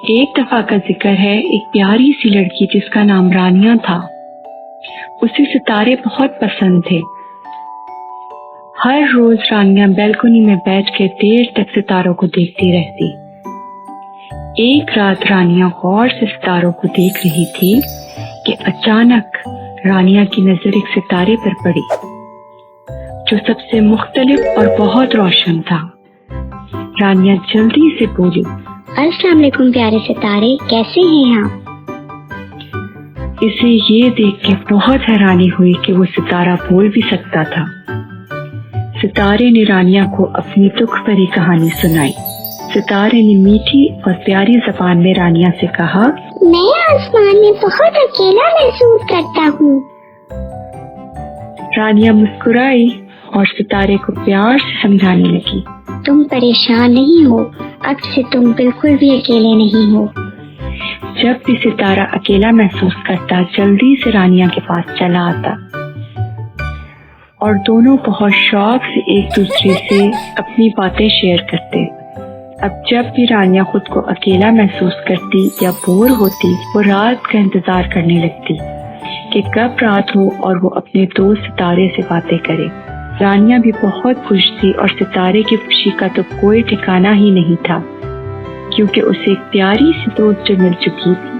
ایک دفعہ کا ذکر ہے، ایک پیاری سی لڑکی جس کا نام رانیہ تھا، اسے ستارے بہت پسند تھے۔ ہر روز رانیہ بیلکنی میں بیٹھ کے دیر تک ستاروں کو دیکھتی رہتی۔ ایک رات رانیہ غور سے ستاروں کو دیکھ رہی تھی کہ اچانک رانیہ کی نظر ایک ستارے پر پڑی جو سب سے مختلف اور بہت روشن تھا۔ رانیہ جلدی سے بولی، السلام علیکم پیارے ستارے، کیسے ہیں آپ؟ اسے یہ دیکھ کے بہت حیرانی ہوئی کہ وہ ستارہ بول بھی سکتا تھا۔ ستارے نے رانیہ کو اپنی دکھ بھری کہانی سنائی۔ ستارے نے میٹھی اور پیاری زبان میں رانیہ سے کہا، میں آسمان میں بہت اکیلا محسوس کرتا ہوں۔ رانیہ مسکرائی اور ستارے کو پیار سے سمجھانے لگی، تم پریشان نہیں ہو، اب سے تم بالکل بھی اکیلے نہیں ہو۔ جب بھی ستارہ اکیلا محسوس کرتا جلدی سے رانیہ کے پاس چلا آتا اور دونوں بہت شوق سے ایک دوسرے سے اپنی باتیں شیئر کرتے۔ اب جب بھی رانیہ خود کو اکیلا محسوس کرتی یا بور ہوتی، وہ رات کا انتظار کرنے لگتی کہ کب رات ہو اور وہ اپنے دوست ستارے سے باتیں کرے۔ رانیہ بھی بہت خوش تھی اور ستارے کی خوشی کا تو کوئی ٹھکانہ ہی نہیں تھا، کیونکہ اسے ایک پیاری سی دوست جو مل چکی تھی۔